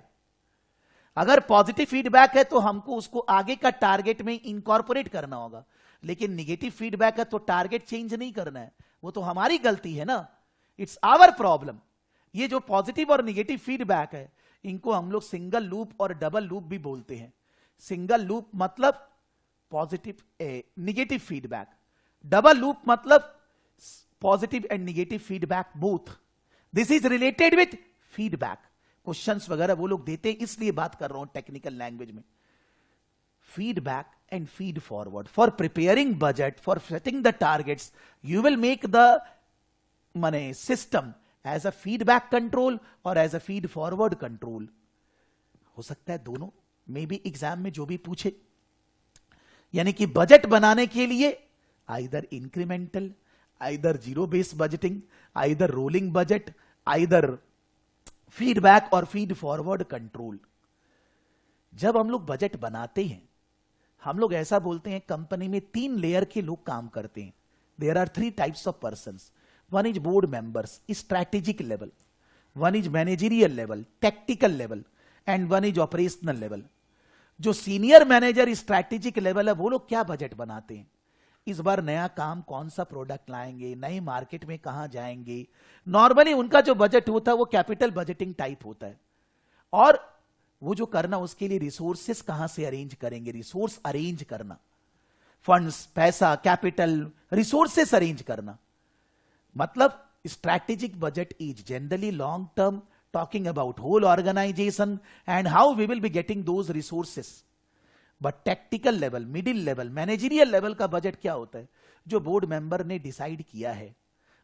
अगर पॉजिटिव फीडबैक है तो हमको उसको आगे का टारगेट में इनकॉर्पोरेट करना होगा, लेकिन निगेटिव फीडबैक है तो टारगेट चेंज नहीं करना है, वो तो हमारी गलती है ना, इट्स आवर प्रॉब्लम। ये जो पॉजिटिव और निगेटिव फीडबैक है, इनको हम लोग सिंगल लूप और डबल लूप भी बोलते हैं। सिंगल लूप मतलब positive negative feedback, double loop मतलब positive and negative feedback both. This is related with feedback. Questions वगैरह वो लोग देते हैं, इसलिए बात कर रहा हूं टेक्निकल लैंग्वेज में। Feedback and feed forward for preparing budget, for setting the targets, you will make the माने system as a feedback control और as a feed forward control. हो सकता है दोनों, मे बी एग्जाम में जो भी पूछे। यानी कि बजट बनाने के लिए either incremental, either zero base budgeting, either rolling budget, either feedback और फीड फॉरवर्ड कंट्रोल। जब हम लोग बजट बनाते हैं, हम लोग ऐसा बोलते हैं कंपनी में 3 लेयर के लोग काम करते हैं। There are 3 types of persons. One is board members, strategic level, one is managerial level, tactical level, and one is operational level. जो सीनियर मैनेजर स्ट्रैटेजिक लेवल है, वो लोग क्या बजट बनाते हैं, इस बार नया काम कौन सा प्रोडक्ट लाएंगे, नए मार्केट में कहां जाएंगे। नॉर्मली उनका जो बजट होता है वो कैपिटल बजटिंग टाइप होता है, और वो जो करना उसके लिए रिसोर्सेस कहां से अरेंज करेंगे, रिसोर्स अरेंज करना, फंड्स, पैसा, कैपिटल, रिसोर्सेस अरेंज करना। मतलब strategic budget is generally long term, talking about whole organization and how we will be getting those resources. But tactical level, middle level, managerial level का budget क्या होता है, जो board member ने decide किया है,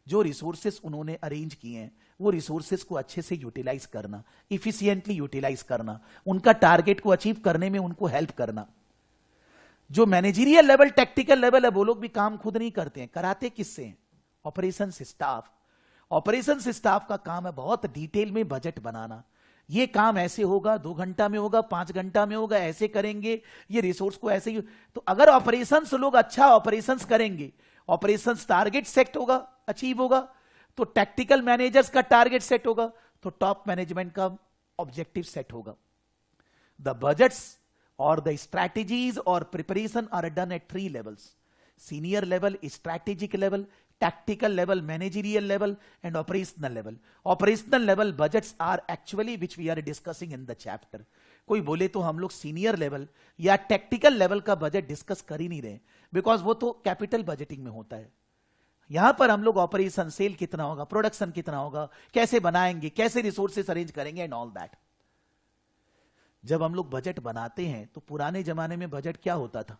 जो रिसोर्सेस उन्होंने अरेंज किए हैं, वो रिसोर्सेस को अच्छे से यूटिलाइज करना, इफिशिएंटली यूटिलाइज करना, उनका टारगेट को अचीव करने में उनको हेल्प करना। जो मैनेजरियल लेवल, टेक्टिकल लेवल है, वो लोग भी काम खुद नहीं करते हैं, कराते किससे हैं, ऑपरेशंस स्टाफ। ऑपरेशंस स्टाफ का काम है बहुत डिटेल में बजट बनाना। ये काम ऐसे होगा, 2 घंटा में होगा, 5 घंटा में होगा, ऐसे करेंगे, ये रिसोर्स को ऐसे ही। तो अगर ऑपरेशंस लोग अच्छा ऑपरेशंस करेंगे, ऑपरेशंस टारगेट सेट होगा, अचीव होगा, तो टैक्टिकल मैनेजर्स का टारगेट सेट होगा, तो टॉप मैनेजमेंट का ऑब्जेक्टिव सेट होगा। द बजट्स और द स्ट्रैटेजीज और preparation are done at 3 levels: senior level, strategic level, tactical level, managerial level, and operational level. Operational level budgets are actually which we are discussing in the chapter. कोई बोले तो हम लोग senior level या tactical level का budget discuss कर ही नहीं रहे, बिकॉज वो तो कैपिटल बजटिंग में होता है। यहां पर हम लोग ऑपरेशन, सेल कितना होगा, प्रोडक्शन कितना होगा, कैसे बनाएंगे, कैसे रिसोर्सेस अरेंज करेंगे, एंड ऑल दैट। जब हम लोग बजट बनाते हैं तो पुराने जमाने में बजट क्या होता था,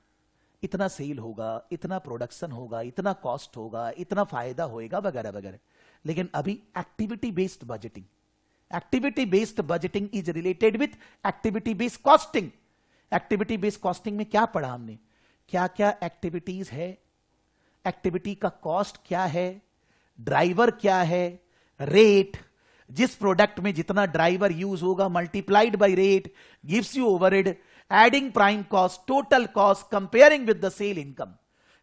इतना सेल होगा, इतना प्रोडक्शन होगा, इतना कॉस्ट होगा, इतना फायदा होएगा, वगैरह वगैरह। लेकिन अभी activity based budgeting, activity based budgeting is related with activity based costing. Activity based costing में क्या पढ़ा हमने, क्या क्या एक्टिविटीज है, एक्टिविटी का कॉस्ट क्या है, ड्राइवर क्या है, रेट, जिस प्रोडक्ट में जितना ड्राइवर यूज होगा multiplied by rate gives you overhead, adding prime cost, total cost, comparing with the sale income.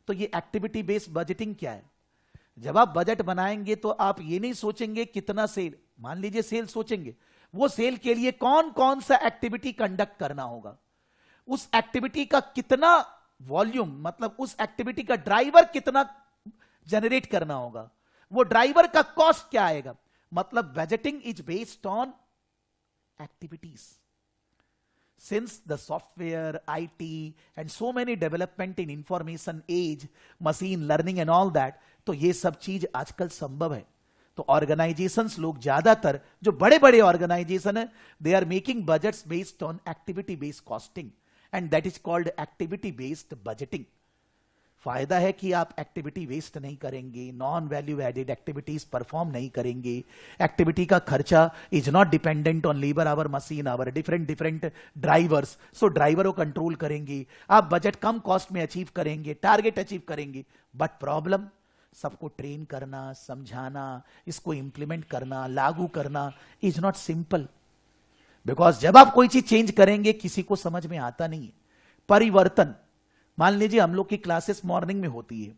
तो ये एक्टिविटी बेस्ड बजटिंग क्या है। जब आप बजट बनाएंगे तो आप ये नहीं सोचेंगे कितना सेल, मान लीजिए सेल सोचेंगे, वो सेल के लिए कौन कौन सा एक्टिविटी कंडक्ट करना होगा, उस एक्टिविटी का कितना वॉल्यूम, मतलब उस एक्टिविटी का ड्राइवर कितना जनरेट करना होगा, वो ड्राइवर का कॉस्ट क्या आएगा। मतलब budgeting is based on activities. Since the software, IT and so many development in information age, machine learning and all that, तो ये सब चीज आजकल संभव है। तो ऑर्गेनाइजेशंस लोग ज्यादातर जो बड़े बड़े ऑर्गेनाइजेशन है, they are making budgets based on activity based costing, and that is called activity based budgeting. फायदा है कि आप एक्टिविटी वेस्ट नहीं करेंगे, non value added activities perform नहीं करेंगे, एक्टिविटी का खर्चा is not dependent on labour hour, machine hour, different different drivers, so driver को कंट्रोल करेंगे, आप बजट कम कॉस्ट में अचीव करेंगे, टारगेट अचीव करेंगे। बट प्रॉब्लम, सबको ट्रेन करना, समझाना, इसको इंप्लीमेंट करना, लागू करना इज नॉट सिंपल, बिकॉज जब आप कोई चीज चेंज करेंगे किसी को समझ में आता नहीं है। परिवर्तन, मान लीजिए हम लोग की क्लासेस मॉर्निंग में होती है,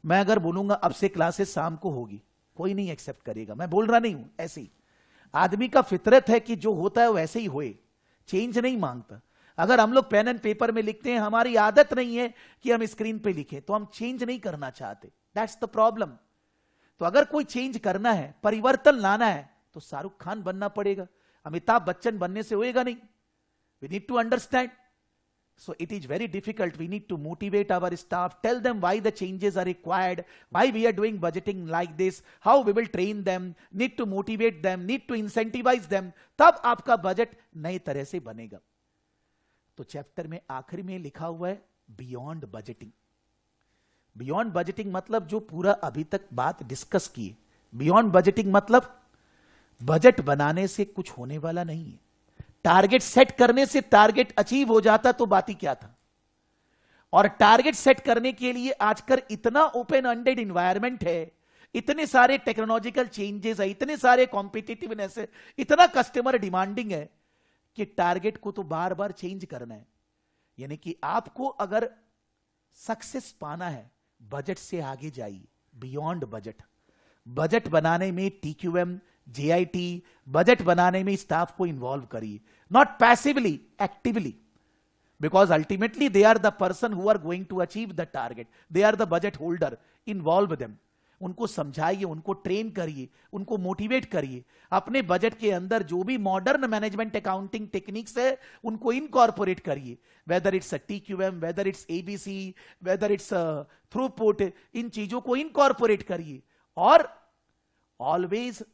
मैं अगर बोलूंगा अब से क्लासेस शाम को होगी, कोई नहीं एक्सेप्ट करेगा, मैं बोल रहा नहीं हूं, ऐसे ही आदमी का फितरत है कि जो होता है वो ऐसे ही होए, चेंज नहीं मांगता। अगर हम लोग पेन एंड पेपर में लिखते हैं, हमारी आदत नहीं है कि हम स्क्रीन पे लिखें, तो हम चेंज नहीं करना चाहते, दैट्स द प्रॉब्लम। तो अगर कोई चेंज करना है, परिवर्तन लाना है, तो शाहरुख खान बनना पड़ेगा, अमिताभ बच्चन बनने से होएगा नहीं। We need to understand, so it is very difficult. We need to motivate our staff, tell them why the changes are required, why we are doing budgeting like this, how we will train them, need to motivate them, need to incentivize them, तब आपका budget नई तरह से बनेगा। तो chapter में आखिरी में लिखा हुआ है बियॉन्ड बजटिंग। बियॉन्ड बजटिंग मतलब जो पूरा अभी तक बात डिस्कस की है, बियॉन्ड बजटिंग मतलब बजट बनाने से कुछ होने वाला नहीं है, टारगेट सेट करने से टारगेट अचीव हो जाता तो बात ही क्या था। और टारगेट सेट करने के लिए आजकल इतना ओपन एंडेड इन्वायरमेंट है, इतने सारे टेक्नोलॉजिकल चेंजेस है, इतने सारे कॉम्पिटिटिवनेस है, इतना कस्टमर डिमांडिंग है कि टारगेट को तो बार बार चेंज करना है। यानी कि आपको अगर सक्सेस पाना है, बजट से आगे जाइए, बियॉन्ड बजट। बजट बनाने में टीक्यूएम, जेआईटी, बजट बनाने में स्टाफ को इन्वॉल्व करिए, not passively, actively, because ultimately they are the person who are going to achieve the target, they are the budget holder. Involve them, उनको समझाइए, उनको train करिए, उनको मोटिवेट करिए। अपने बजट के अंदर जो भी मॉडर्न मैनेजमेंट अकाउंटिंग टेक्निक्स है उनको इनकॉर्पोरेट करिए, whether it's a TQM, whether it's ABC, whether it's throughput, इन चीजों को इनकॉर्पोरेट करिए। और ऑलवेज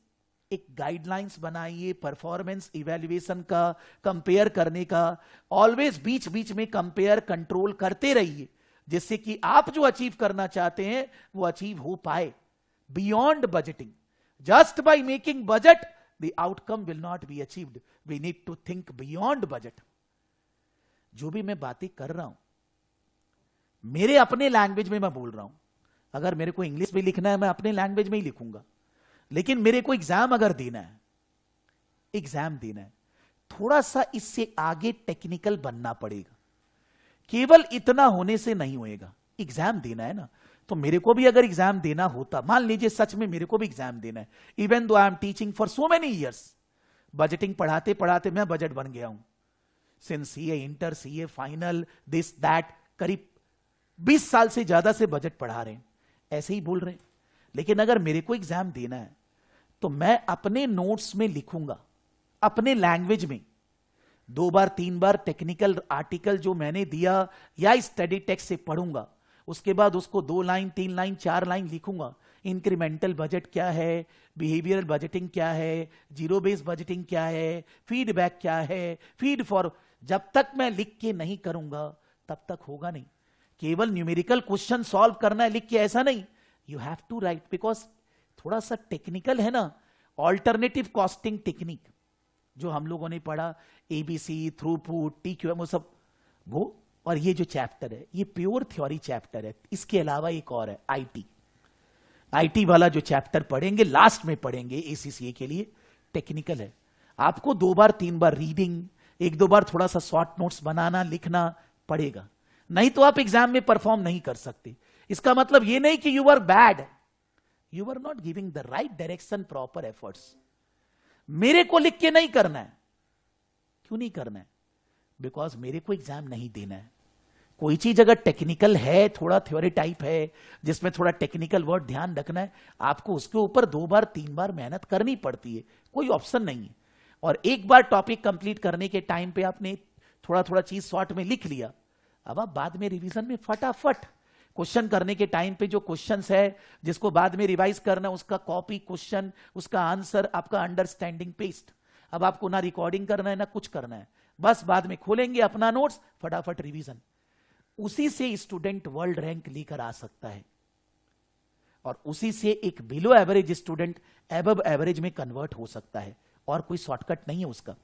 एक गाइडलाइंस बनाइए परफॉर्मेंस इवैल्यूएशन का, कंपेयर करने का। ऑलवेज बीच बीच में कंपेयर, कंट्रोल करते रहिए, जिससे कि आप जो अचीव करना चाहते हैं वो अचीव हो पाए। Beyond budgeting, just by making budget the outcome will not be achieved, we need to think beyond budget. जो भी मैं बातें कर रहा हूं मेरे अपने लैंग्वेज में मैं बोल रहा हूं। अगर मेरे को इंग्लिश में लिखना है मैं अपने लैंग्वेज में ही लिखूंगा, लेकिन मेरे को एग्जाम अगर देना है, एग्जाम देना है, थोड़ा सा इससे आगे टेक्निकल बनना पड़ेगा। केवल इतना होने से नहीं होएगा, एग्जाम देना है ना। तो मेरे को भी अगर एग्जाम देना होता, मान लीजिए सच में मेरे को भी एग्जाम देना है, even though I am teaching for so many years, budgeting पढ़ाते पढ़ाते मैं बजट बन गया हूं, since CA inter, CA final, this that, करीब 20 साल से ज्यादा से बजट पढ़ा रहे हैं, ऐसे ही बोल रहे हैं। लेकिन अगर मेरे को एग्जाम देना है तो मैं अपने नोट्स में लिखूंगा, अपने लैंग्वेज में, 2 बार 3 बार टेक्निकल आर्टिकल जो मैंने दिया या स्टडी टेक्स्ट से पढ़ूंगा, उसके बाद उसको 2 लाइन 3 लाइन 4 लाइन लिखूंगा। इंक्रीमेंटल बजट क्या है, बिहेवियरल बजटिंग क्या है, जीरो बेस बजटिंग क्या है, फीडबैक क्या है, फीड फॉर। जब तक मैं लिख के नहीं करूंगा तब तक होगा नहीं। केवल न्यूमेरिकल क्वेश्चन सॉल्व करना है लिख के, ऐसा नहीं, you have to write, because थोड़ा सा टेक्निकल है ना। ऑल्टरनेटिव कॉस्टिंग टेक्निक जो हम लोगों ने पढ़ा, एबीसी, थ्रूपुट, टीक्यूएम, वो सब, वो और ये जो चैप्टर है ये प्योर थ्योरी चैप्टर है। इसके अलावा एक और है आईटी वाला जो चैप्टर पढ़ेंगे, लास्ट में पढ़ेंगे एसीसीए के लिए, टेक्निकल है। आपको 2 बार 3 बार रीडिंग, 1-2 बार थोड़ा सा शॉर्ट नोट्स बनाना, लिखना पड़ेगा, नहीं तो आप एग्जाम में परफॉर्म नहीं कर सकते। इसका मतलब ये नहीं कि you are bad, you are not giving the right direction, proper efforts. मेरे को लिख के नहीं करना है। क्यों नहीं करना है? बिकॉज मेरे को एग्जाम नहीं देना है। कोई चीज अगर टेक्निकल है, थोड़ा थ्योरी टाइप है, जिसमें थोड़ा टेक्निकल वर्ड ध्यान रखना है, आपको उसके ऊपर 2 बार 3 बार मेहनत करनी पड़ती है, कोई ऑप्शन नहीं है। और एक बार टॉपिक कंप्लीट करने के टाइम पे आपने थोड़ा थोड़ा चीज शॉर्ट में लिख लिया, अब आप बाद में रिवीजन में फटाफट क्वेश्चन करने के टाइम पे जो क्वेश्चंस है जिसको बाद में रिवाइज करना, उसका कॉपी क्वेश्चन, उसका आंसर, आपका अंडरस्टैंडिंग पेस्ट। अब आपको ना रिकॉर्डिंग करना है ना कुछ करना है, बस बाद में खोलेंगे अपना नोट्स, फटाफट रिवीजन। उसी से स्टूडेंट वर्ल्ड रैंक लेकर आ सकता है, और उसी से एक below average student above average में कन्वर्ट हो सकता है, और कोई शॉर्टकट नहीं है उसका।